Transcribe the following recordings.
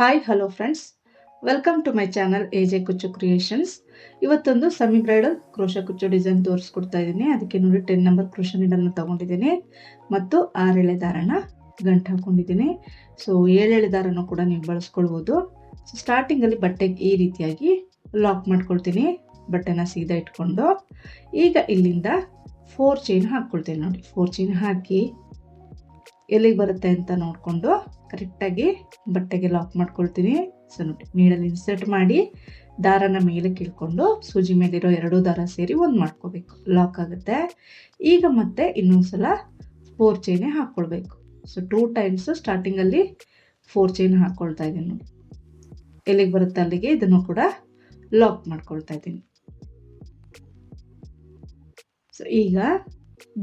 Hi hello friends, welcome to my channel A J Kuchchu creations. ಇವತ್ತೊಂದು semi bridal crochet ಕುಚ್ಚು design ತೋರಿಸ್ಕೊಡ್ತಾ ಇದ್ದೀನಿ. ಅದಕ್ಕೆ ನೋಡಿ 10 ನಂಬರ್ ಕ್ರೋಶಾ ನೀಡಲ್ನ ತಗೊಂಡಿದ್ದೀನಿ ಮತ್ತು 6 ಎಳೆ ದಾರನ ಗಂಟು ಹಾಕೊಂಡಿದ್ದೀನಿ. ಸೊ 7 ಎಳೆ ದಾರನೂ ಕೂಡ ನೀವು ಬಳಸ್ಕೊಳ್ಬೋದು. ಸೊ ಸ್ಟಾರ್ಟಿಂಗಲ್ಲಿ ಬಟ್ಟೆಗೆ ಈ ರೀತಿಯಾಗಿ ಲಾಕ್ ಮಾಡ್ಕೊಳ್ತೀನಿ, ಬಟ್ಟೆನ ಸೀದಾ ಇಟ್ಕೊಂಡು. ಈಗ ಇಲ್ಲಿಂದ 4 ಚೈನ್ ಹಾಕ್ಕೊಳ್ತೀನಿ. ನೋಡಿ 4 ಚೈನ್ ಹಾಕಿ ಎಲ್ಲಿಗೆ ಬರುತ್ತೆ ಅಂತ ನೋಡಿಕೊಂಡು ಕರೆಕ್ಟಾಗಿ ಬಟ್ಟೆಗೆ ಲಾಕ್ ಮಾಡ್ಕೊಳ್ತೀನಿ. ಸೊ ನೋಡಿ, ನೀಡಲ್ಲಿ ಇನ್ಸರ್ಟ್ ಮಾಡಿ ದಾರನ ಮೇಲೆ ಇಳ್ಕೊಂಡು ಸೂಜಿ ಮೇಲಿರೋ 2 ದಾರ ಸೇರಿ ಒಂದು ಮಾಡ್ಕೋಬೇಕು, ಲಾಕ್ ಆಗುತ್ತೆ. ಈಗ ಮತ್ತೆ ಇನ್ನೊಂದ್ಸಲ 4 ಚೈನ್ ಹಾಕ್ಕೊಳ್ಬೇಕು. ಸೊ 2 ಟೈಮ್ಸ್ ಸ್ಟಾರ್ಟಿಂಗಲ್ಲಿ 4 ಚೈನ್ ಹಾಕ್ಕೊಳ್ತಾ ಇದ್ದೀನಿ. ನೋಡಿ ಎಲ್ಲಿಗೆ ಬರುತ್ತೆ ಅಲ್ಲಿಗೆ ಇದನ್ನು ಕೂಡ ಲಾಕ್ ಮಾಡ್ಕೊಳ್ತಾ ಇದ್ದೀನಿ. ಸೊ ಈಗ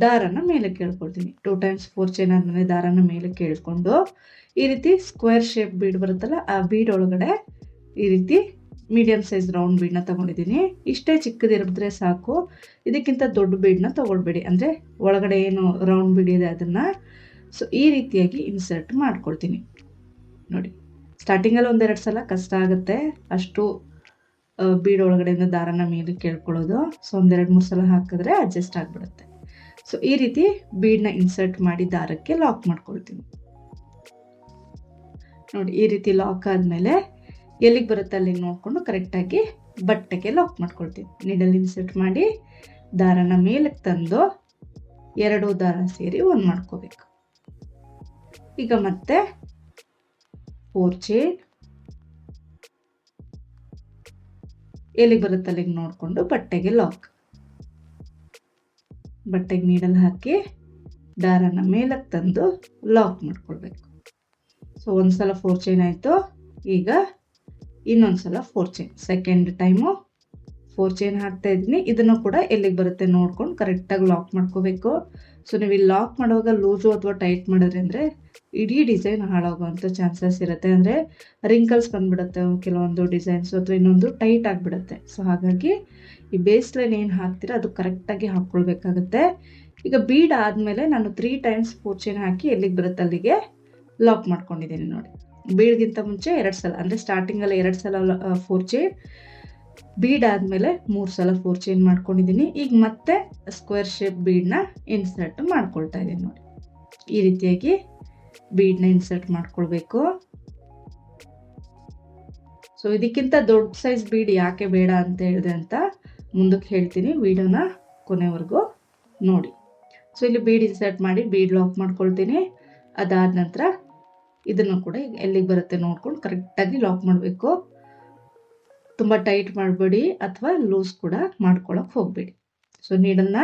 ದಾರನ ಮೇಲೆ ಕೇಳ್ಕೊಳ್ತೀನಿ. 2 ಟೈಮ್ಸ್ 4 ಚೈನ್ ಆದ್ಮೇಲೆ ದಾರನ ಮೇಲೆ ಕೇಳ್ಕೊಂಡು ಈ ರೀತಿ ಸ್ಕ್ವೇರ್ ಶೇಪ್ ಬೀಡ್ ಬರುತ್ತಲ್ಲ, ಆ ಬೀಡ್ ಒಳಗಡೆ ಈ ರೀತಿ ಮೀಡಿಯಂ ಸೈಜ್ ರೌಂಡ್ ಬೀಡ್ನ ತಗೊಂಡಿದ್ದೀನಿ. ಇಷ್ಟೇ ಚಿಕ್ಕದಿರಿದ್ರೆ ಸಾಕು, ಇದಕ್ಕಿಂತ ದೊಡ್ಡ ಬೀಡ್ನ ತಗೊಳ್ಬೇಡಿ, ಅಂದರೆ ಒಳಗಡೆ ಏನು ರೌಂಡ್ ಬೀಡ್ ಇದೆ ಅದನ್ನು. ಸೊ ಈ ರೀತಿಯಾಗಿ ಇನ್ಸರ್ಟ್ ಮಾಡ್ಕೊಳ್ತೀನಿ. ನೋಡಿ ಸ್ಟಾರ್ಟಿಂಗಲ್ಲಿ 1-2 ಸಲ ಕಷ್ಟ ಆಗುತ್ತೆ, ಅಷ್ಟು ಬೀಡ್ ಒಳಗಡೆಯಿಂದ ದಾರನ ಮೇಲೆ ಕೇಳ್ಕೊಳ್ಳೋದು. ಸೊ 1-2-3 ಸಲ ಹಾಕಿದ್ರೆ ಅಡ್ಜಸ್ಟ್ ಆಗಿಬಿಡುತ್ತೆ. ಸೊ ಈ ರೀತಿ ಬೀಡ್ನ ಇನ್ಸರ್ಟ್ ಮಾಡಿ ದಾರಕ್ಕೆ ಲಾಕ್ ಮಾಡ್ಕೊಳ್ತೀನಿ. ನೋಡಿ ಈ ರೀತಿ ಲಾಕ್ ಆದಮೇಲೆ ಎಲ್ಲಿಗೆ ಬರುತ್ತೆ ಅಲ್ಲಿಗೆ ನೋಡಿಕೊಂಡು ಕರೆಕ್ಟಾಗಿ ಬಟ್ಟೆಗೆ ಲಾಕ್ ಮಾಡ್ಕೊಳ್ತೀನಿ. ನೀಡಲ್ಲಿ ಇನ್ಸರ್ಟ್ ಮಾಡಿ ದಾರನ ಮೇಲಕ್ಕೆ ತಂದು 2 ದಾರ ಸೇರಿ ಒಂದು ಮಾಡ್ಕೋಬೇಕು. ಈಗ ಮತ್ತೆ 4 ಚೈನ್ ಎಲ್ಲಿಗೆ ಬರುತ್ತೆ ಅಲ್ಲಿಗೆ ನೋಡಿಕೊಂಡು ಬಟ್ಟೆಗೆ ಲಾಕ್. ಬಟ್ಟೆಗೆ ನೀಡಲ್ ಹಾಕಿ ದಾರನ ಮೇಲಕ್ಕೆ ತಂದು ಲಾಕ್ ಮಾಡ್ಕೊಳ್ಬೇಕು. ಸೊ ಒಂದ್ಸಲ 4 ಚೈನ್ ಆಯಿತು. ಈಗ ಇನ್ನೊಂದ್ಸಲ 4 ಚೈನ್, ಸೆಕೆಂಡ್ ಟೈಮು 4 ಚೈನ್ ಹಾಕ್ತಾ ಇದ್ದೀನಿ. ಇದನ್ನು ಕೂಡ ಎಲ್ಲಿಗೆ ಬರುತ್ತೆ ನೋಡ್ಕೊಂಡು ಕರೆಕ್ಟಾಗಿ ಲಾಕ್ ಮಾಡ್ಕೋಬೇಕು. ಸೊ ನೀವು ಇಲ್ಲಿ ಲಾಕ್ ಮಾಡುವಾಗ ಲೂಸು ಅಥವಾ ಟೈಟ್ ಮಾಡಿದ್ರೆ ಅಂದರೆ ಇಡೀ ಡಿಸೈನ್ ಹಾಳಾಗುವಂಥ ಚಾನ್ಸಸ್ ಇರುತ್ತೆ. ಅಂದರೆ ರಿಂಕಲ್ಸ್ ಬಂದ್ಬಿಡುತ್ತೆ ಕೆಲವೊಂದು ಡಿಸೈನ್ಸು, ಅಥವಾ ಇನ್ನೊಂದು ಟೈಟ್ ಆಗಿಬಿಡುತ್ತೆ. ಸೊ ಹಾಗಾಗಿ ಈ ಬೇಸ್ ಲೈನ್ ಏನು ಹಾಕ್ತೀರ ಅದು ಕರೆಕ್ಟಾಗಿ ಹಾಕ್ಕೊಳ್ಬೇಕಾಗುತ್ತೆ. ಈಗ ಬೀಡ್ ಆದಮೇಲೆ ನಾನು 3 ಟೈಮ್ಸ್ 4 ಚೈನ್ ಹಾಕಿ ಎಲ್ಲಿಗೆ ಬರುತ್ತೆ ಅಲ್ಲಿಗೆ ಲಾಕ್ ಮಾಡ್ಕೊಂಡಿದ್ದೀನಿ. ನೋಡಿ ಬೀಡ್ಗಿಂತ ಮುಂಚೆ 2 ಸಲ, ಅಂದರೆ ಸ್ಟಾರ್ಟಿಂಗಲ್ಲಿ 2 ಸಲ 4 ಚೈನ್, ಬೀಡ್ ಆದಮೇಲೆ 3 ಸಲ 4 ಚೈನ್ ಮಾಡ್ಕೊಂಡಿದ್ದೀನಿ. ಈಗ ಮತ್ತೆ ಸ್ಕ್ವೇರ್ ಶೇಪ್ ಬೀಡ್ನ ಇನ್ಸರ್ಟ್ ಮಾಡ್ಕೊಳ್ತಾ ಇದ್ದೀನಿ. ನೋಡಿ ಈ ರೀತಿಯಾಗಿ ಬೀಡ್ನ ಇನ್ಸರ್ಟ್ ಮಾಡ್ಕೊಳ್ಬೇಕು. ಸೊ ಇದಕ್ಕಿಂತ ದೊಡ್ಡ ಸೈಜ್ ಬೀಡ್ ಯಾಕೆ ಬೇಡ ಅಂತ ಹೇಳಿದೆ ಅಂತ ಮುಂದಕ್ಕೆ ಹೇಳ್ತೀನಿ, ವಿಡಿಯೋನ ಕೊನೆವರೆಗೂ ನೋಡಿ. ಸೊ ಇಲ್ಲಿ ಬೀಡ್ ಇನ್ಸರ್ಟ್ ಮಾಡಿ ಬೀಡ್ ಲಾಕ್ ಮಾಡ್ಕೊಳ್ತೀನಿ. ಅದಾದ ನಂತರ ಇದನ್ನು ಕೂಡ ಎಲ್ಲಿಗೆ ಬರುತ್ತೆ ನೋಡ್ಕೊಂಡು ಕರೆಕ್ಟಾಗಿ ಲಾಕ್ ಮಾಡಬೇಕು. ತುಂಬ ಟೈಟ್ ಮಾಡಬೇಡಿ ಅಥವಾ ಲೂಸ್ ಕೂಡ ಮಾಡ್ಕೊಳಕ್ಕೆ ಹೋಗಬೇಡಿ. ಸೊ ನೀಡನ್ನ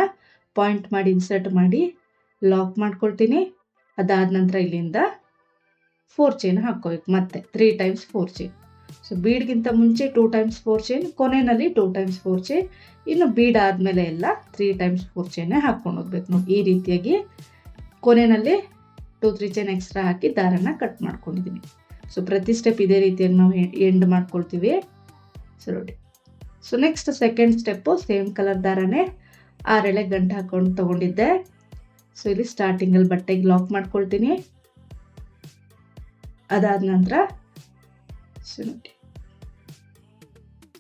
ಪಾಯಿಂಟ್ ಮಾಡಿ ಇನ್ಸರ್ಟ್ ಮಾಡಿ ಲಾಕ್ ಮಾಡ್ಕೊಳ್ತೀನಿ. ಅದಾದ ನಂತರ ಇಲ್ಲಿಂದ 4 ಚೈನ್ ಹಾಕ್ಕೋಬೇಕು, ಮತ್ತೆ 3 ಟೈಮ್ಸ್ 4 ಚೈನ್. ಸೊ ಬೀಡ್ಗಿಂತ ಮುಂಚೆ 2 ಟೈಮ್ಸ್ 4 ಚೈನ್, ಕೊನೆಯಲ್ಲಿ 2 ಟೈಮ್ಸ್ 4 ಚೈನ್, ಇನ್ನು ಬೀಡ್ ಆದಮೇಲೆ ಎಲ್ಲ 3 ಟೈಮ್ಸ್ 4 ಚೈನೇ ಹಾಕ್ಕೊಂಡು ಹೋಗ್ಬೇಕು. ನೋಡಿ ಈ ರೀತಿಯಾಗಿ ಕೊನೆಯಲ್ಲಿ 2-3 ಚೈನ್ ಎಕ್ಸ್ಟ್ರಾ ಹಾಕಿ ದಾರನ ಕಟ್ ಮಾಡ್ಕೊಂಡಿದ್ದೀನಿ. ಸೊ ಪ್ರತಿ ಸ್ಟೆಪ್ ಇದೇ ರೀತಿಯಾಗಿ ನಾವು ಎಂಡ್ ಮಾಡ್ಕೊಳ್ತೀವಿ. ಸೊ ನೋಡಿ, so next second step same colour ದಾರನೇ 6 ಎಳೆ ಗಂಟು ಹಾಕೊಂಡು ತಗೊಂಡಿದ್ದೆ. ಸೊ ಇಲ್ಲಿ ಸ್ಟಾರ್ಟಿಂಗಲ್ಲಿ ಬಟ್ಟೆಗೆ ಲಾಕ್ ಮಾಡ್ಕೊಳ್ತೀನಿ. ಅದಾದ ನಂತರ ಸೊ ನೋಡಿ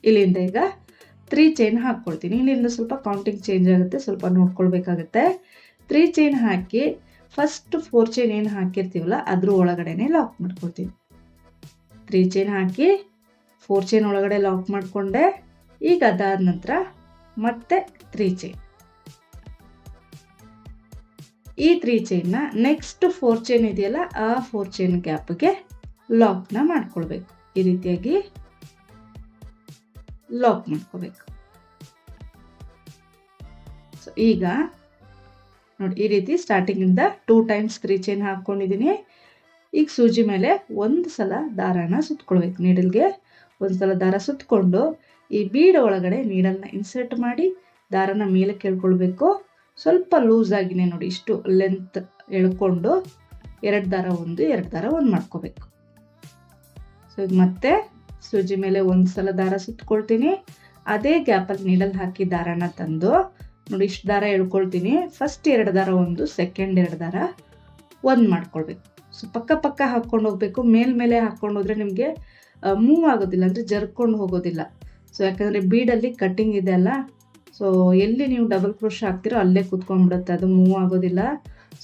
ಇಲ್ಲಿಂದ ಈಗ 3 ಚೈನ್ ಹಾಕ್ಕೊಳ್ತೀನಿ. ಇಲ್ಲಿಂದ ಸ್ವಲ್ಪ ಕೌಂಟಿಂಗ್ ಚೇಂಜ್ ಆಗುತ್ತೆ, ಸ್ವಲ್ಪ ನೋಡ್ಕೊಳ್ಬೇಕಾಗುತ್ತೆ. 3 ಚೈನ್ ಹಾಕಿ ಫಸ್ಟ್ 4 ಚೈನ್ ಏನು ಹಾಕಿರ್ತೀವಲ್ಲ ಅದ್ರ ಒಳಗಡೆನೆ ಲಾಕ್ ಮಾಡ್ಕೊಳ್ತೀನಿ. 3 ಚೈನ್ ಹಾಕಿ 4 ಚೈನ್ ಒಳಗಡೆ ಲಾಕ್ ಮಾಡಿಕೊಂಡೆ. ಈಗ ಅದಾದ ನಂತರ ಮತ್ತೆ 3 ಚೈನ್, ಈ 3 ಚೈನ್ನ ನೆಕ್ಸ್ಟ್ 4 ಚೈನ್ ಇದೆಯಲ್ಲ ಆ 4 ಚೈನ್ ಗ್ಯಾಪ್ಗೆ ಲಾಕ್ನ ಮಾಡ್ಕೊಳ್ಬೇಕು. ಈ ರೀತಿಯಾಗಿ ಲಾಕ್ ಮಾಡ್ಕೋಬೇಕು. ಸೊ ಈಗ ನೋಡಿ ಈ ರೀತಿ ಸ್ಟಾರ್ಟಿಂಗಿಂದ 2 ಟೈಮ್ಸ್ 3 ಚೈನ್ ಹಾಕ್ಕೊಂಡಿದ್ದೀನಿ. ಈಗ ಸೂಜಿ ಮೇಲೆ 1 ಸಲ ದಾರನ ಸುತ್ಕೊಳ್ಬೇಕು. ನೀಡಲ್ಗೆ 1 ಸಲ ದಾರ ಸುತ್ತಕೊಂಡು ಈ ಬೀಡ್ ಒಳಗಡೆ ನೀಡಲ್ನ ಇನ್ಸರ್ಟ್ ಮಾಡಿ ದಾರನ ಮೇಲೆ ಕೇಳ್ಕೊಳ್ಬೇಕು. ಸ್ವಲ್ಪ ಲೂಸ್ ಆಗಿನೇ ನೋಡಿ ಇಷ್ಟು ಲೆಂತ್ ಎಳ್ಕೊಂಡು 2 ದಾರ 2 ದಾರ 1 ಮಾಡ್ಕೋಬೇಕು. ಸೊ ಈಗ ಮತ್ತೆ ಸೂಜಿ ಮೇಲೆ 1 ಸಲ ದಾರ ಸುತ್ಕೊಳ್ತೀನಿ. ಅದೇ ಗ್ಯಾಪಲ್ಲಿ ನೀಡಲ್ ಹಾಕಿ ದಾರನ ತಂದು ನೋಡಿ ಇಷ್ಟು ದಾರ ಎಳ್ಕೊಳ್ತೀನಿ. ಫಸ್ಟ್ 2 ದಾರ 1, ಸೆಕೆಂಡ್ 2 ದಾರ 1 ಮಾಡ್ಕೊಳ್ಬೇಕು. ಸೊ ಪಕ್ಕ ಹಾಕ್ಕೊಂಡು ಹೋಗಬೇಕು. ಮೇಲ್ಮೇಲೆ ಹಾಕ್ಕೊಂಡು ಹೋದರೆ ನಿಮಗೆ ಮೂವ್ ಆಗೋದಿಲ್ಲ, ಅಂದರೆ ಜರ್ಕೊಂಡು ಹೋಗೋದಿಲ್ಲ. ಸೊ ಯಾಕಂದರೆ ಬೀಡಲ್ಲಿ ಕಟ್ಟಿಂಗ್ ಇದೆ ಅಲ್ಲ, ಸೊ ಎಲ್ಲಿ ನೀವು ಡಬಲ್ ಕ್ರೋಶ್ ಹಾಕ್ತಿರೋ ಅಲ್ಲೇ ಕೂತ್ಕೊಂಡ್ಬಿಡುತ್ತೆ, ಅದು ಮೂವ್ ಆಗೋದಿಲ್ಲ.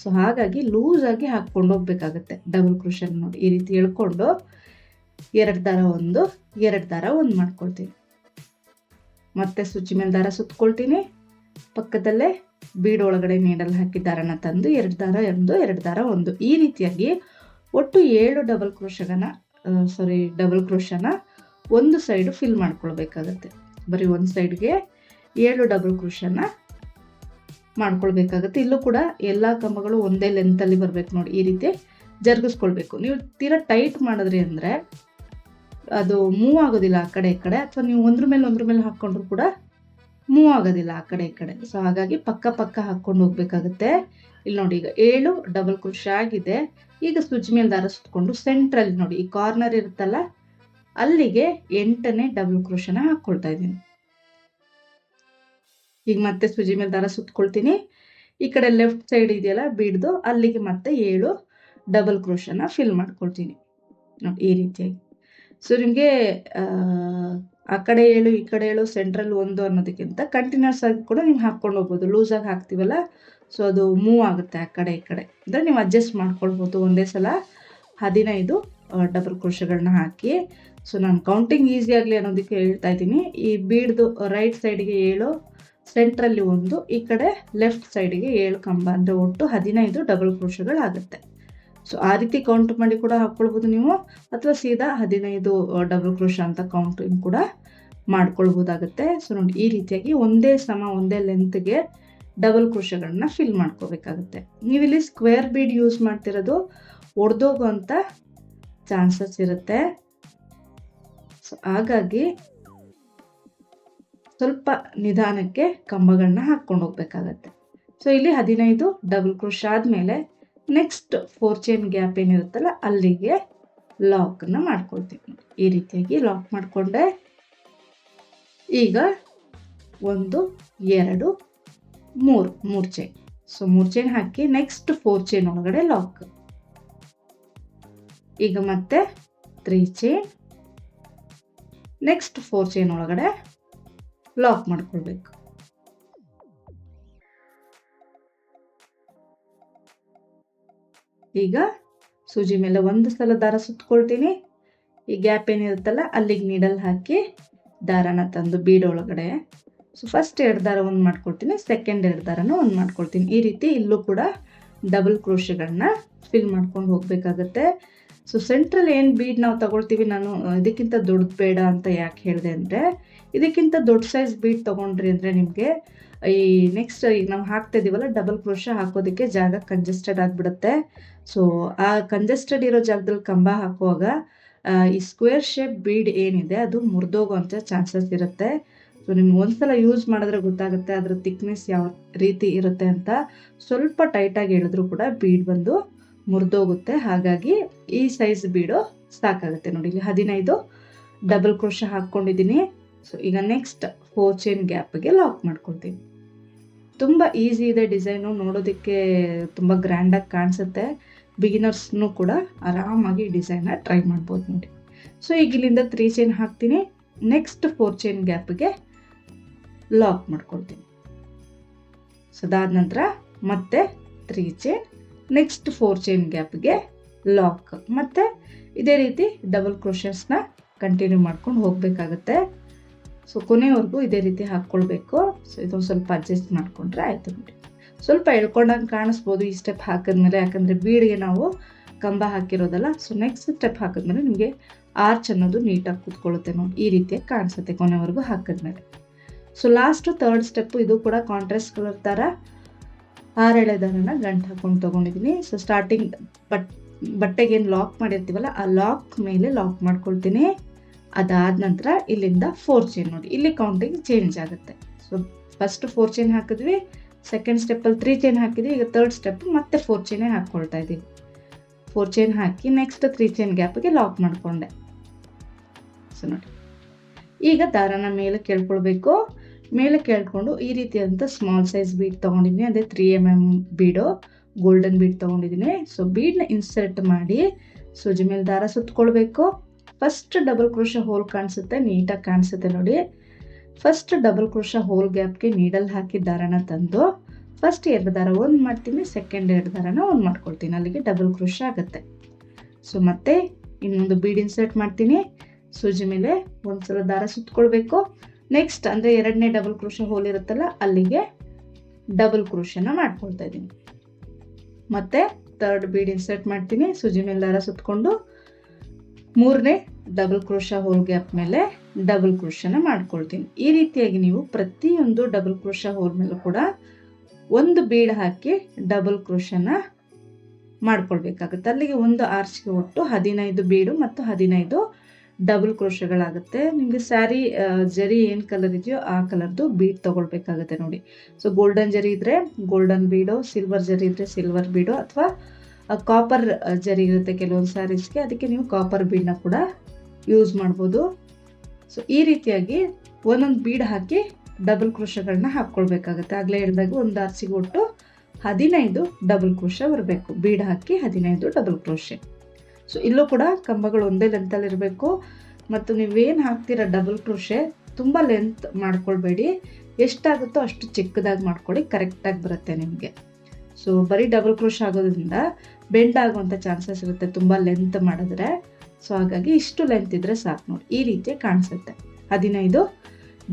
ಸೊ ಹಾಗಾಗಿ ಲೂಸಾಗಿ ಹಾಕ್ಕೊಂಡು ಹೋಗ್ಬೇಕಾಗತ್ತೆ ಡಬಲ್ ಕ್ರೋಶನ್. ನೋಡಿ ಈ ರೀತಿ ಎಳ್ಕೊಂಡು 2 ದಾರ ಒಂದು 2 ದಾರ ಒಂದು ಮಾಡ್ಕೊಳ್ತೀನಿ. ಮತ್ತೆ ಸುಚ್ಚಿ ಮೇಲೆ ದಾರ ಸುತ್ಕೊಳ್ತೀನಿ. ಪಕ್ಕದಲ್ಲೇ ಬೀಡ್ ಒಳಗಡೆ ನೀಡಲ್ ಹಾಕಿ ದಾರನ ತಂದು 2 ದಾರ ಒಂದು 2 ದಾರ ಒಂದು ಈ ರೀತಿಯಾಗಿ ಒಟ್ಟು 7 ಡಬಲ್ ಕ್ರೋಶನ ಒಂದು ಸೈಡು ಫಿಲ್ ಮಾಡ್ಕೊಳ್ಬೇಕಾಗತ್ತೆ. ಬರೀ ಒಂದು ಸೈಡ್ಗೆ 7 ಡಬಲ್ ಕ್ರೋಶನ ಮಾಡ್ಕೊಳ್ಬೇಕಾಗತ್ತೆ. ಇಲ್ಲೂ ಕೂಡ ಎಲ್ಲ ಕಂಬಗಳು ಒಂದೇ ಲೆಂತಲ್ಲಿ ಬರ್ಬೇಕು. ನೋಡಿ ಈ ರೀತಿ ಜರುಗಿಸ್ಕೊಳ್ಬೇಕು. ನೀವು ತೀರಾ ಟೈಟ್ ಮಾಡಿದ್ರಿ ಅಂದರೆ ಅದು ಮೂವ್ ಆಗೋದಿಲ್ಲ ಆ ಕಡೆ ಈ ಕಡೆ, ಅಥವಾ ನೀವು ಒಂದ್ರ ಮೇಲೆ ಹಾಕ್ಕೊಂಡ್ರು ಕೂಡ ಮೂವ್ ಆಗೋದಿಲ್ಲ ಆ ಕಡೆ ಈ ಕಡೆ. ಸೊ ಹಾಗಾಗಿ ಪಕ್ಕ ಹಾಕ್ಕೊಂಡು ಹೋಗ್ಬೇಕಾಗತ್ತೆ. ಇಲ್ಲಿ ನೋಡಿ ಈಗ 7 ಡಬಲ್ ಕ್ರೋಶ ಆಗಿದೆ. ಈಗ ಸುಜ್ಜಿ ಮೇಲೆ ದಾರ ಸುತ್ಕೊಂಡು ಸೆಂಟ್ರಲ್ಲಿ ನೋಡಿ ಈ ಕಾರ್ನರ್ ಇರುತ್ತಲ್ಲ ಅಲ್ಲಿಗೆ 8ನೇ ಡಬಲ್ ಕ್ರೋಶನ ಹಾಕ್ಕೊಳ್ತಾ ಇದ್ದೀನಿ. ಈಗ ಮತ್ತೆ ಸುಜಿ ಮೇಲೆ ದಾರ ಸುತ್ಕೊಳ್ತೀನಿ. ಈ ಕಡೆ ಲೆಫ್ಟ್ ಸೈಡ್ ಇದೆಯಲ್ಲ ಬೀಡ್ದು, ಅಲ್ಲಿಗೆ ಮತ್ತೆ 7 ಡಬಲ್ ಕ್ರೋಶನ ಫಿಲ್ ಮಾಡ್ಕೊಳ್ತೀನಿ ನೋಡಿ ಈ ರೀತಿಯಾಗಿ. ಸೊ ನಿಮಗೆ ಆ ಕಡೆ 7 ಈ ಕಡೆ 7 ಸೆಂಟ್ರಲ್ 1 ಅನ್ನೋದಕ್ಕಿಂತ ಕಂಟಿನ್ಯೂಸ್ ಆಗಿ ಕೂಡ ನೀವು ಹಾಕ್ಕೊಂಡು ಹೋಗ್ಬೋದು. ಲೂಸಾಗಿ ಹಾಕ್ತೀವಲ್ಲ, ಸೊ ಅದು ಮೂವ್ ಆಗುತ್ತೆ ಆ ಕಡೆ ಈ ಕಡೆ, ಅಂದರೆ ನೀವು ಅಡ್ಜಸ್ಟ್ ಮಾಡ್ಕೊಳ್ಬೋದು. ಒಂದೇ ಸಲ 15 ಡಬಲ್ ಕ್ರೋಶಗಳನ್ನ ಹಾಕಿ. ಸೊ ನಾನು ಕೌಂಟಿಂಗ್ ಈಸಿ ಆಗಲಿ ಅನ್ನೋದಕ್ಕೆ ಹೇಳ್ತಾ ಇದ್ದೀನಿ. ಈ ಬೀಡ್ದು ರೈಟ್ ಸೈಡ್ಗೆ 7, ಸೆಂಟ್ರಲ್ಲಿ 1, ಈ ಕಡೆ ಲೆಫ್ಟ್ ಸೈಡ್ಗೆ 7 ಕಂಬ, ಅಂದರೆ ಒಟ್ಟು 15 ಡಬಲ್ ಕ್ರೋಶಗಳಾಗುತ್ತೆ. ಸೊ ಆ ರೀತಿ ಕೌಂಟ್ ಮಾಡಿ ಕೂಡ ಹಾಕ್ಕೊಳ್ಬೋದು ನೀವು, ಅಥವಾ ಸೀದಾ 15 ಡಬಲ್ ಕ್ರೋಶ ಅಂತ ಕೌಂಟಿಂಗ್ ಕೂಡ ಮಾಡ್ಕೊಳ್ಬೋದಾಗುತ್ತೆ. ಸೊ ನೋಡಿ ಈ ರೀತಿಯಾಗಿ ಒಂದೇ ಲೆಂತ್ಗೆ ಡಬಲ್ ಕ್ರೋಶಗಳನ್ನ ಫಿಲ್ ಮಾಡ್ಕೋಬೇಕಾಗುತ್ತೆ. ನೀವಿಲ್ಲಿ ಸ್ಕ್ವೇರ್ ಬೀಡ್ ಯೂಸ್ ಮಾಡ್ತಿರೋದು ಒಡೆದೋಗುವಂಥ ಚಾನ್ಸಸ್ ಇರುತ್ತೆ. ಸೊ ಹಾಗಾಗಿ ಸ್ವಲ್ಪ ನಿಧಾನಕ್ಕೆ ಕಂಬಗಳನ್ನ ಹಾಕ್ಕೊಂಡು ಹೋಗ್ಬೇಕಾಗತ್ತೆ. ಸೊ ಇಲ್ಲಿ 15 ಡಬಲ್ ಕ್ರೋಶ ಆದಮೇಲೆ ನೆಕ್ಸ್ಟ್ 4 ಚೈನ್ ಗ್ಯಾಪ್ ಏನಿರುತ್ತಲ್ಲ ಅಲ್ಲಿಗೆ ಲಾಕ್ನ ಮಾಡ್ಕೊಳ್ತೀನಿ. ಈ ರೀತಿಯಾಗಿ ಲಾಕ್ ಮಾಡಿಕೊಂಡೆ. ಈಗ 1 2 3 ಚೈನ್. ಸೊ 3 ಚೈನ್ ಹಾಕಿ ನೆಕ್ಸ್ಟ್ 4 ಚೈನ್ ಒಳಗಡೆ ಲಾಕ್. ಈಗ ಮತ್ತೆ 3 ಚೈನ್, ನೆಕ್ಸ್ಟ್ 4 ಚೈನ್ ಒಳಗಡೆ ಲಾಕ್ ಮಾಡ್ಕೊಳ್ಬೇಕು. ಈಗ ಸೂಜಿ ಮೇಲೆ ಒಂದು ಸಲ ದಾರ ಸುತ್ಕೊಳ್ತೀನಿ. ಈ ಗ್ಯಾಪ್ ಏನಿರುತ್ತಲ್ಲ ಅಲ್ಲಿಗೆ ನೀಡಲ್ ಹಾಕಿ ದಾರನ ತಂದು ಬೀಡ್ ಒಳಗಡೆ, ಸೊ ಫಸ್ಟ್ 2 ದಾರ ಒಂದು ಮಾಡ್ಕೊಳ್ತೀನಿ, ಸೆಕೆಂಡ್ 2 ದಾರನ ಒಂದು ಮಾಡ್ಕೊಳ್ತೀನಿ. ಈ ರೀತಿ ಇಲ್ಲೂ ಕೂಡ ಡಬಲ್ ಕ್ರೋಶಗಳನ್ನ ಫಿಲ್ ಮಾಡ್ಕೊಂಡು ಹೋಗ್ಬೇಕಾಗತ್ತೆ. ಸೊ ಸೆಂಟ್ರಲ್ ಏನು ಬೀಡ್ ನಾವು ತಗೊಳ್ತೀವಿ, ನಾನು ಇದಕ್ಕಿಂತ ದೊಡ್ಡದು ಬೇಡ ಅಂತ ಯಾಕೆ ಹೇಳಿದೆ ಅಂದರೆ, ಇದಕ್ಕಿಂತ ದೊಡ್ಡ ಸೈಜ್ ಬೀಡ್ ತೊಗೊಂಡ್ರಿ ಅಂದರೆ ನಿಮಗೆ ಈ ನೆಕ್ಸ್ಟ್ ಈಗ ನಾವು ಹಾಕ್ತಾ ಇದೀವಲ್ಲ ಡಬಲ್ ಕ್ರೋಶ ಹಾಕೋದಕ್ಕೆ ಜಾಗ ಕಂಜೆಸ್ಟೆಡ್ ಆಗಿಬಿಡುತ್ತೆ. ಸೊ ಆ ಕಂಜೆಸ್ಟೆಡ್ ಇರೋ ಜಾಗದಲ್ಲಿ ಕಂಬ ಹಾಕುವಾಗ ಈ ಸ್ಕ್ವೇರ್ ಶೇಪ್ ಬೀಡ್ ಏನಿದೆ ಅದು ಮುರಿದೋಗುವಂಥ ಚಾನ್ಸಸ್ ಇರುತ್ತೆ. ಸೊ ನಿಮ್ಗೆ ಒಂದ್ಸಲ ಯೂಸ್ ಮಾಡಿದ್ರೆ ಗೊತ್ತಾಗುತ್ತೆ ಅದರ ಥಿಕ್ನೆಸ್ ಯಾವ ರೀತಿ ಇರುತ್ತೆ ಅಂತ. ಸ್ವಲ್ಪ ಟೈಟಾಗಿ ಎಳೆದ್ರೂ ಕೂಡ ಬೀಡ್ ಬಂದು ಮುರಿದೋಗುತ್ತೆ. ಹಾಗಾಗಿ ಈ ಸೈಜ್ ಬೀಡು ಸಾಕಾಗುತ್ತೆ. ನೋಡಿ ಇಲ್ಲಿ 15 ಡಬಲ್ ಕ್ರೋಶ ಹಾಕ್ಕೊಂಡಿದ್ದೀನಿ. ಸೊ ಈಗ ನೆಕ್ಸ್ಟ್ 4 ಚೈನ್ ಗ್ಯಾಪ್ಗೆ ಲಾಕ್ ಮಾಡ್ಕೊಳ್ತೀನಿ. ತುಂಬ ಈಸಿ ಇದೆ ಡಿಸೈನು, ನೋಡೋದಕ್ಕೆ ತುಂಬ ಗ್ರ್ಯಾಂಡಾಗಿ ಕಾಣಿಸುತ್ತೆ. ಬಿಗಿನರ್ಸ್ನೂ ಕೂಡ ಆರಾಮಾಗಿ ಈ ಡಿಸೈನ್ನ ಟ್ರೈ ಮಾಡ್ಬೋದು ನೋಡಿ. ಸೊ ಈಗ ಇಲ್ಲಿಂದ 3 ಚೈನ್ ಹಾಕ್ತೀನಿ, ನೆಕ್ಸ್ಟ್ 4 ಚೈನ್ ಗ್ಯಾಪ್ಗೆ ಲಾಕ್ ಮಾಡ್ಕೊಳ್ತೀನಿ. ಸೊ ಅದಾದ ನಂತರ ಮತ್ತೆ 3 ಚೈನ್, ನೆಕ್ಸ್ಟ್ 4 ಚೈನ್ ಗ್ಯಾಪ್ಗೆ ಲಾಕ್. ಮತ್ತು ಇದೇ ರೀತಿ ಡಬಲ್ ಕ್ರೋಶಸ್ನ ಕಂಟಿನ್ಯೂ ಮಾಡ್ಕೊಂಡು ಹೋಗಬೇಕಾಗತ್ತೆ. ಸೊ ಕೊನೆವರೆಗೂ ಇದೇ ರೀತಿ ಹಾಕ್ಕೊಳ್ಬೇಕು. ಸೊ ಇದೊಂದು ಸ್ವಲ್ಪ ಅಡ್ಜಸ್ಟ್ ಮಾಡಿಕೊಂಡ್ರೆ ಆಯಿತು ನೋಡಿ. ಸ್ವಲ್ಪ ಎಳ್ಕೊಂಡಂಗೆ ಕಾಣಿಸ್ಬೋದು ಈ ಸ್ಟೆಪ್ ಹಾಕಿದ್ಮೇಲೆ, ಯಾಕಂದರೆ ಬೀಡ್ಗೆ ನಾವು ಕಂಬ ಹಾಕಿರೋದಲ್ಲ. ಸೊ ನೆಕ್ಸ್ಟ್ ಸ್ಟೆಪ್ ಹಾಕಿದ್ಮೇಲೆ ನಿಮಗೆ ಆರ್ಚ್ ಅನ್ನೋದು ನೀಟಾಗಿ ಕೂತ್ಕೊಳ್ಳುತ್ತೆ ನೋಡಿ, ಈ ರೀತಿಯಾಗಿ ಕಾಣಿಸುತ್ತೆ ಕೊನೆವರೆಗೂ ಹಾಕಿದ್ಮೇಲೆ. ಸೊ ಲಾಸ್ಟು 3rd ಸ್ಟೆಪ್ಪು, ಇದು ಕೂಡ ಕಾಂಟ್ರಾಸ್ಟ್ ಕಲರ್ ಥರ 6 ಎಳೆ ದಾರನ ಗಂಟು ಹಾಕೊಂಡು ತೊಗೊಂಡಿದ್ದೀನಿ. ಸೊ ಸ್ಟಾರ್ಟಿಂಗ್ ಬಟ್ಟೆಗೆ ಏನು ಲಾಕ್ ಮಾಡಿರ್ತೀವಲ್ಲ ಆ ಲಾಕ್ ಮೇಲೆ ಲಾಕ್ ಮಾಡ್ಕೊಳ್ತೀನಿ. ಅದಾದ ನಂತರ ಇಲ್ಲಿಂದ 4 ಚೈನ್ ನೋಡಿ, ಇಲ್ಲಿ ಕೌಂಟಿಂಗ್ ಚೇಂಜ್ ಆಗುತ್ತೆ. ಸೊ ಫಸ್ಟ್ 4 ಚೈನ್ ಹಾಕಿದ್ವಿ, ಸೆಕೆಂಡ್ ಸ್ಟೆಪ್ಪಲ್ಲಿ 3 ಚೈನ್ ಹಾಕಿದ್ವಿ, ಈಗ 3rd ಸ್ಟೆಪ್ ಮತ್ತೆ 4 ಚೈನೇ ಹಾಕ್ಕೊಳ್ತಾ ಇದ್ದೀವಿ. 4 ಚೈನ್ ಹಾಕಿ ನೆಕ್ಸ್ಟ್ 3 ಚೈನ್ ಗ್ಯಾಪ್ಗೆ ಲಾಕ್ ಮಾಡಿಕೊಂಡೆ. ಸೊ ನೋಡಿ ಈಗ ದಾರನ ಮೇಲೆ ಕೇಳ್ಕೊಳ್ಬೇಕು. ಮೇಲೆ ಕೇಳ್ಕೊಂಡು ಈ ರೀತಿಯಾದಂಥ ಸ್ಮಾಲ್ ಸೈಜ್ ಬೀಡ್ ತೊಗೊಂಡಿದ್ದೀನಿ, ಅದೇ 3 mm ಬೀಡು ಗೋಲ್ಡನ್ ಬೀಡ್ ತೊಗೊಂಡಿದ್ದೀನಿ. ಸೊ ಬೀಡ್ನ ಇನ್ಸರ್ಟ್ ಮಾಡಿ ಸೂಜಿ ಮೇಲೆ ದಾರ ಸುತ್ಕೊಳ್ಬೇಕು. ಫಸ್ಟ್ ಡಬಲ್ ಕ್ರೋಶೆ ಹೋಲ್ ಕಾಣಿಸುತ್ತೆ, ನೀಟಾಗಿ ಕಾಣಿಸುತ್ತೆ ನೋಡಿ. ಫಸ್ಟ್ ಡಬಲ್ ಕ್ರೋಶೆ ಹೋಲ್ ಗ್ಯಾಪ್ಗೆ ನೀಡಲ್ ಹಾಕಿ ದಾರನ ತಂದು ಫಸ್ಟ್ 2 ದಾರ ಒಂದು ಮಾಡ್ತೀನಿ, ಸೆಕೆಂಡ್ 2 ದಾರನ ಒಂದು ಮಾಡ್ಕೊಳ್ತೀನಿ, ಅಲ್ಲಿಗೆ ಡಬಲ್ ಕ್ರೋಶೆ ಆಗುತ್ತೆ. ಸೊ ಮತ್ತೆ ಇನ್ನೊಂದು ಬೀಡ್ ಇನ್ಸರ್ಟ್ ಮಾಡ್ತೀನಿ, ಸೂಜಿ ಮೇಲೆ ಒಂದ್ಸಲ ದಾರ ಸುತ್ಕೊಳ್ಬೇಕು. ನೆಕ್ಸ್ಟ್ ಅಂದರೆ 2ನೇ ಡಬಲ್ ಕ್ರೋಶೆ ಹೋಲ್ ಇರುತ್ತಲ್ಲ ಅಲ್ಲಿಗೆ ಡಬಲ್ ಕ್ರೋಶೆನ ಮಾಡ್ಕೊಳ್ತಾ ಇದ್ದೀನಿ. ಮತ್ತೆ 3rd ಬೀಡ್ ಇನ್ಸರ್ಟ್ ಮಾಡ್ತೀನಿ, ಸೂಜಿ ಮೇಲೆ ದಾರ ಸುತ್ಕೊಂಡು 3ನೇ ಡಬಲ್ ಕ್ರೋಶೆ ಹೋಲ್ ಗ್ಯಾಪ್ ಮೇಲೆ ಡಬಲ್ ಕ್ರೋಶೆನ ಮಾಡ್ಕೊಳ್ತೀನಿ. ಈ ರೀತಿಯಾಗಿ ನೀವು ಪ್ರತಿಯೊಂದು ಡಬಲ್ ಕ್ರೋಶೆ ಹೋಲ್ ಮೇಲೂ ಕೂಡ ಒಂದು ಬೀಡ್ ಹಾಕಿ ಡಬಲ್ ಕ್ರೋಶೆನ ಮಾಡ್ಕೊಳ್ಬೇಕಾಗುತ್ತೆ. ಅಲ್ಲಿಗೆ ಒಂದು ಆರ್ಚ್ಗೆ ಒಟ್ಟು 15 ಬೀಡು ಮತ್ತು 15 ಡಬಲ್ ಕ್ರೋಶೆಗಳಾಗುತ್ತೆ. ನಿಮಗೆ ಸ್ಯಾರಿ ಜರಿ ಏನು ಕಲರ್ ಇದೆಯೋ ಆ ಕಲರ್ದು ಬೀಡ್ ತಗೊಳ್ಬೇಕಾಗುತ್ತೆ ನೋಡಿ. ಸೊ ಗೋಲ್ಡನ್ ಜರಿ ಇದ್ರೆ ಗೋಲ್ಡನ್ ಬೀಡು, ಸಿಲ್ವರ್ ಜರಿ ಇದ್ರೆ ಸಿಲ್ವರ್ ಬೀಡು, ಅಥವಾ ಕಾಪರ್ ಜರಿ ಇರುತ್ತೆ ಕೆಲವೊಂದು ಸ್ಯಾರೀಸ್ಗೆ, ಅದಕ್ಕೆ ನೀವು ಕಾಪರ್ ಬೀಡ್ನ ಕೂಡ ಯೂಸ್ ಮಾಡ್ಬೋದು. ಸೊ ಈ ರೀತಿಯಾಗಿ ಒಂದೊಂದು ಬೀಡ್ ಹಾಕಿ ಡಬಲ್ ಕ್ರೋಶೆಗಳನ್ನ ಹಾಕ್ಕೊಳ್ಬೇಕಾಗುತ್ತೆ. ಆಗಲೇ ಹೇಳಿದಾಗ ಒಂದು ಆರ್ಚಿಗೆ ಒಟ್ಟು 15 ಡಬಲ್ ಕ್ರೋಶೆ ಬರಬೇಕು. ಬೀಡ್ ಹಾಕಿ 15 ಡಬಲ್ ಕ್ರೋಶೆ. ಸೊ ಇಲ್ಲೂ ಕೂಡ ಕಂಬಗಳು ಒಂದೇ ಲೆಂತಲ್ಲಿ ಇರಬೇಕು. ಮತ್ತು ನೀವೇನು ಹಾಕ್ತೀರ ಡಬಲ್ ಕ್ರೋಶೆ ತುಂಬ ಲೆಂತ್ ಮಾಡ್ಕೊಳ್ಬೇಡಿ, ಎಷ್ಟಾಗುತ್ತೋ ಅಷ್ಟು ಚಿಕ್ಕದಾಗಿ ಮಾಡ್ಕೊಳ್ಳಿ, ಕರೆಕ್ಟಾಗಿ ಬರುತ್ತೆ ನಿಮಗೆ. ಸೊ ಬರೀ ಡಬಲ್ ಕ್ರೋಶೆ ಆಗೋದ್ರಿಂದ ಬೆಂಡ್ ಆಗುವಂಥ ಚಾನ್ಸಸ್ ಇರುತ್ತೆ ತುಂಬ ಲೆಂತ್ ಮಾಡಿದ್ರೆ. ಸೊ ಹಾಗಾಗಿ ಇಷ್ಟು ಲೆಂತ್ ಇದ್ರೆ ಸಾಕು ನೋಡಿ, ಈ ರೀತಿ ಕಾಣಿಸುತ್ತೆ. 15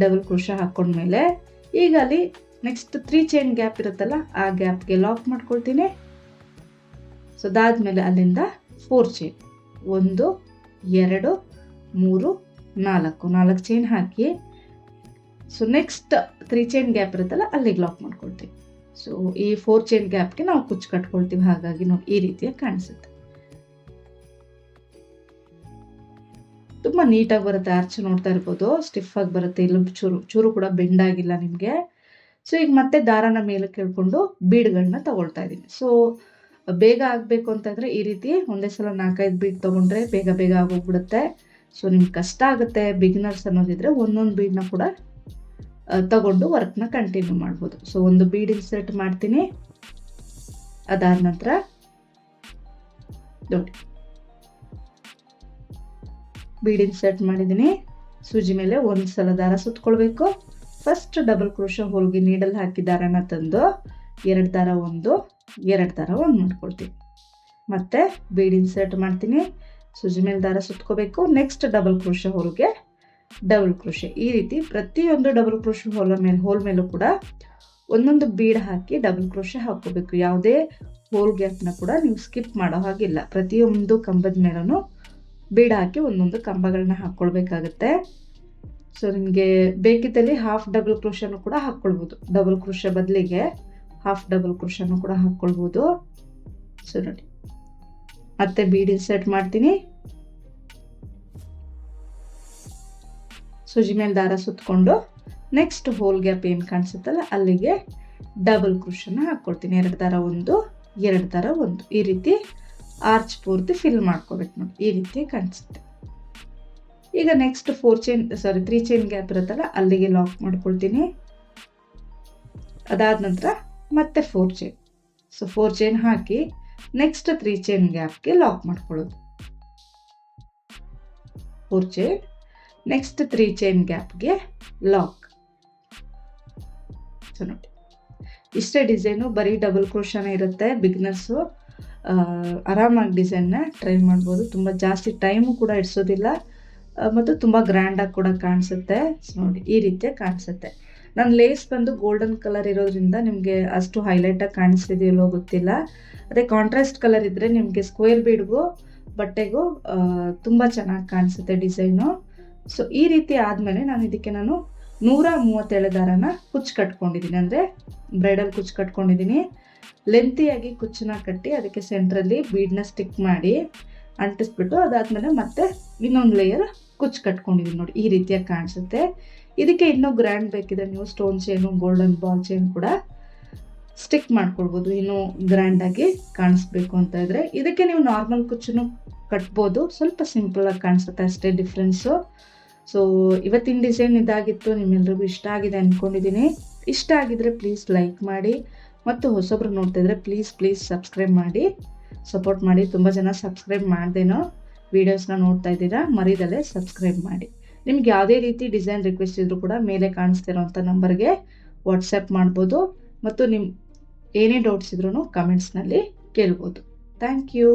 ಡಬಲ್ ಕ್ರೋಶೆ ಹಾಕ್ಕೊಂಡ್ಮೇಲೆ ಈಗ ಅಲ್ಲಿ ನೆಕ್ಸ್ಟ್ 3 ಚೈನ್ ಗ್ಯಾಪ್ ಇರುತ್ತಲ್ಲ ಆ ಗ್ಯಾಪ್ಗೆ ಲಾಕ್ ಮಾಡ್ಕೊಳ್ತೀನಿ. ಸೊ ಅದಾದ್ಮೇಲೆ ಅಲ್ಲಿಂದ 4 ಚೈನ್, 1 2 3 4 ಚೈನ್ ಹಾಕಿ ಸೊ ನೆಕ್ಸ್ಟ್ 3 ಚೈನ್ ಗ್ಯಾಪ್ ಇರುತ್ತಲ್ಲ ಅಲ್ಲಿಗೆ ಲಾಕ್ ಮಾಡ್ಕೊಳ್ತೀವಿ. ಸೊ ಈ 4 ಚೈನ್ ಗ್ಯಾಪ್ಗೆ ನಾವು ಕುಚ್ಚು ಕಟ್ಕೊಳ್ತೀವಿ. ಹಾಗಾಗಿ ನೋಡಿ ಈ ರೀತಿಯಾಗಿ ಕಾಣಿಸುತ್ತೆ, ತುಂಬ ನೀಟಾಗಿ ಬರುತ್ತೆ. ಆರ್ಚ್ ನೋಡ್ತಾ ಇರ್ಬೋದು, ಸ್ಟಿಫ್ ಆಗಿ ಬರುತ್ತೆ, ಇಲ್ಲ ಚೂರು ಕೂಡ ಬೆಂಡ್ ಆಗಿಲ್ಲ ನಿಮಗೆ. ಸೊ ಈಗ ಮತ್ತೆ ದಾರನ ಮೇಲೆ ಕೇಳ್ಕೊಂಡು ಬೀಡ್ಗಳನ್ನ ತಗೊಳ್ತಾ ಇದ್ದೀನಿ. ಸೊ ಬೇಗ ಆಗಬೇಕು ಅಂತಂದರೆ ಈ ರೀತಿ ಒಂದೇ ಸಲ 4-5 ಬೀಡ್ ತೊಗೊಂಡ್ರೆ ಬೇಗ ಆಗೋಗ್ಬಿಡುತ್ತೆ. ಸೊ ನಿಮ್ಗೆ ಕಷ್ಟ ಆಗುತ್ತೆ ಬಿಗಿನರ್ಸ್ ಅನ್ನೋದಿದ್ರೆ ಒಂದೊಂದು ಬೀಡ್ನ ಕೂಡ ತಗೊಂಡು ವರ್ಕ್ನ ಕಂಟಿನ್ಯೂ ಮಾಡ್ಬೋದು. ಸೊ ಒಂದು ಬೀಡ್ ಇನ್ಸರ್ಟ್ ಮಾಡ್ತೀನಿ, ಅದಾದ ನಂತರ ನೋಡಿ ಬೀಡ್ ಇನ್ಸರ್ಟ್ ಮಾಡಿದ್ದೀನಿ, ಸೂಜಿ ಮೇಲೆ ಒಂದು ಸಲ ದಾರ ಸುತ್ಕೊಳ್ಬೇಕು. ಫಸ್ಟ್ ಡಬಲ್ ಕ್ರೋಶೆ ಹೋಲ್ಗೆ ನೀಡಲ್ ಹಾಕಿ ದಾರನ ತಂದು 2 ದಾರ 1 2 ದಾರ 1 ಮಾಡ್ಕೊಳ್ತೀನಿ. ಮತ್ತೆ ಬೀಡ್ ಇನ್ಸರ್ಟ್ ಮಾಡ್ತೀನಿ, ಸೂಜಿ ಮೇಲೆ ದಾರ ಸುತ್ಕೋಬೇಕು. ನೆಕ್ಸ್ಟ್ ಡಬಲ್ ಕ್ರೋಶೆ ಹೋಲ್ಗೆ ಡಬಲ್ ಕ್ರೋಶೆ. ಈ ರೀತಿ ಪ್ರತಿಯೊಂದು ಡಬಲ್ ಕ್ರೋಶೆ ಹೋಲ್ ಮೇಲೂ ಕೂಡ ಒಂದೊಂದು ಬೀಡ್ ಹಾಕಿ ಡಬಲ್ ಕ್ರೋಶೆ ಹಾಕೋಬೇಕು. ಯಾವುದೇ ಹೋಲ್ ಗ್ಯಾಪ್ನ ಕೂಡ ನೀವು ಸ್ಕಿಪ್ ಮಾಡೋ ಹಾಗಿಲ್ಲ. ಪ್ರತಿಯೊಂದು ಕಂಬದ ಮೇಲೂ ಬೀಡ್ ಹಾಕಿ ಒಂದೊಂದು ಕಂಬಗಳನ್ನ ಹಾಕ್ಕೊಳ್ಬೇಕಾಗತ್ತೆ. ಸೊ ನಿಮಗೆ ಬೇಕಿದ್ದಲ್ಲಿ ಹಾಫ್ ಡಬಲ್ ಕ್ರೋಶೆನೂ ಕೂಡ ಹಾಕ್ಕೊಳ್ಬೋದು. ಡಬಲ್ ಕ್ರೋಶೆ ಬದಲಿಗೆ ಹಾಫ್ ಡಬಲ್ ಕ್ರೋಶೆನೂ ಕೂಡ ಹಾಕ್ಕೊಳ್ಬೋದು. ಸೊ ನೋಡಿ ಮತ್ತೆ ಬೀಡ್ ಇನ್ಸರ್ಟ್ ಮಾಡ್ತೀನಿ, ಸೂಜಿ ಮೇಲೆ ದಾರ ಸುತ್ಕೊಂಡು ನೆಕ್ಸ್ಟ್ ಹೋಲ್ ಗ್ಯಾಪ್ ಏನು ಕಾಣಿಸುತ್ತಲ್ಲ ಅಲ್ಲಿಗೆ ಡಬಲ್ ಕ್ರೋಶೆನ ಹಾಕ್ಕೊಳ್ತೀನಿ. 2 ದಾರ 1 2 ದಾರ 1 ಈ ರೀತಿ ಆರ್ಚ್ ಪೂರ್ತಿ ಫಿಲ್ ಮಾಡ್ಕೋಬೇಕು ನೋಡಿ, ಈ ರೀತಿ ಕಾಣಿಸುತ್ತೆ. ಈಗ ನೆಕ್ಸ್ಟ್ 3 ಚೈನ್ ಗ್ಯಾಪ್ ಇರುತ್ತಲ್ಲ ಅಲ್ಲಿಗೆ ಲಾಕ್ ಮಾಡ್ಕೊಳ್ತೀನಿ. ಅದಾದ ನಂತರ ಮತ್ತೆ 4 ಚೈನ್. ಸೊ 4 ಚೈನ್ ಹಾಕಿ ನೆಕ್ಸ್ಟ್ 3 ಚೈನ್ ಗ್ಯಾಪ್ಗೆ ಲಾಕ್ ಮಾಡ್ಕೊಳ್ಳೋದು. 4 ಚೈನ್ ನೆಕ್ಸ್ಟ್ 3 ಚೈನ್ ಗ್ಯಾಪ್ಗೆ ಲಾಕ್. ಸೊ ನೋಡಿ ಇಷ್ಟೇ ಡಿಸೈನು, ಬರೀ ಡಬಲ್ ಕ್ರೋಶಾನೇ ಇರುತ್ತೆ. ಬಿಗಿನರ್ಸು ಆರಾಮಾಗಿ ಡಿಸೈನ್ನ ಟ್ರೈ ಮಾಡ್ಬೋದು. ತುಂಬ ಜಾಸ್ತಿ ಟೈಮು ಕೂಡ ಇಡ್ಸೋದಿಲ್ಲ ಮತ್ತು ತುಂಬ ಗ್ರ್ಯಾಂಡಾಗಿ ಕೂಡ ಕಾಣಿಸುತ್ತೆ. ಸೊ ನೋಡಿ ಈ ರೀತಿಯಾಗಿ ಕಾಣಿಸುತ್ತೆ. ನಾನು ಲೇಸ್ ಬಂದು ಗೋಲ್ಡನ್ ಕಲರ್ ಇರೋದ್ರಿಂದ ನಿಮಗೆ ಅಷ್ಟು ಹೈಲೈಟಾಗಿ ಕಾಣಿಸ್ತಿದೆಯಲ್ಲೋ ಗೊತ್ತಿಲ್ಲ. ಅದೇ ಕಾಂಟ್ರಾಸ್ಟ್ ಕಲರ್ ಇದ್ದರೆ ನಿಮಗೆ ಸ್ಕ್ವೇರ್ ಬೀಡ್ಗೂ ಬಟ್ಟೆಗೂ ತುಂಬ ಚೆನ್ನಾಗಿ ಕಾಣಿಸುತ್ತೆ ಡಿಸೈನು. ಸೊ ಈ ರೀತಿ ಆದಮೇಲೆ ಇದಕ್ಕೆ ನಾನು 137 ದಾರನ ಕುಚ್ಚು ಕಟ್ಕೊಂಡಿದ್ದೀನಿ, ಅಂದರೆ ಬ್ರೈಡಲ್ ಕುಚ್ಚು ಕಟ್ಕೊಂಡಿದ್ದೀನಿ. ಲೆಂತಿಯಾಗಿ ಕುಚ್ಚನ್ನ ಕಟ್ಟಿ ಅದಕ್ಕೆ ಸೆಂಟ್ರಲ್ಲಿ ಬೀಡ್ನ ಸ್ಟಿಕ್ ಮಾಡಿ ಅಂಟಿಸ್ಬಿಟ್ಟು ಅದಾದಮೇಲೆ ಮತ್ತೆ ಇನ್ನೊಂದು ಲೇಯರ್ ಕುಚ್ಚು ಕಟ್ಕೊಂಡಿದ್ದೀನಿ ನೋಡಿ, ಈ ರೀತಿಯಾಗಿ ಕಾಣಿಸುತ್ತೆ. ಇದಕ್ಕೆ ಇನ್ನೂ ಗ್ರ್ಯಾಂಡ್ ಬೇಕಿದ್ರೆ ನೀವು stone chain, golden ball chain ಕೂಡ ಸ್ಟಿಕ್ ಮಾಡ್ಕೊಳ್ಬೋದು, ಇನ್ನೂ ಗ್ರ್ಯಾಂಡಾಗಿ ಕಾಣಿಸ್ಬೇಕು ಅಂತ ಇದ್ರೆ. ಇದಕ್ಕೆ ನೀವು ನಾರ್ಮಲ್ ಕುಚ್ಚನ್ನು ಕಟ್ಬೋದು, ಸ್ವಲ್ಪ ಸಿಂಪಲಾಗಿ ಕಾಣಿಸುತ್ತೆ ಅಷ್ಟೇ ಡಿಫ್ರೆನ್ಸು. ಸೊ ಇವತ್ತಿನ ಡಿಸೈನ್ ಇದಾಗಿತ್ತು. ನಿಮ್ಮೆಲ್ರಿಗೂ ಇಷ್ಟ ಆಗಿದೆ ಅಂದ್ಕೊಂಡಿದ್ದೀನಿ. ಇಷ್ಟ ಆಗಿದ್ರೆ ಪ್ಲೀಸ್ ಲೈಕ್ ಮಾಡಿ ಮತ್ತು ಹೊಸೊಬ್ರು ನೋಡ್ತಾ ಇದ್ರೆ ಪ್ಲೀಸ್ ಸಬ್ಸ್ಕ್ರೈಬ್ ಮಾಡಿ ಸಪೋರ್ಟ್ ಮಾಡಿ. ತುಂಬ ಜನ ಸಬ್ಸ್ಕ್ರೈಬ್ ಮಾಡ್ದೇನೋ ವೀಡಿಯೋಸ್ನ ನೋಡ್ತಾ ಇದ್ದೀರಾ, ಮರಿದಲ್ಲೇ ಸಬ್ಸ್ಕ್ರೈಬ್ ಮಾಡಿ. ನಿಮ್ಗೆ ಯಾವುದೇ ರೀತಿ ಡಿಸೈನ್ ರಿಕ್ವೆಸ್ಟ್ ಇದ್ರೂ ಕೂಡ ಮೇಲೆ ಕಾಣಿಸ್ತಿರೋಂಥ ನಂಬರ್ಗೆ ವಾಟ್ಸಪ್ ಮಾಡ್ಬೋದು ಮತ್ತು ನಿಮ್ಮ ಏನೇ ಡೌಟ್ಸ್ ಇದ್ರೂ ಕಮೆಂಟ್ಸ್ನಲ್ಲಿ ಕೇಳ್ಬೋದು. Thank you.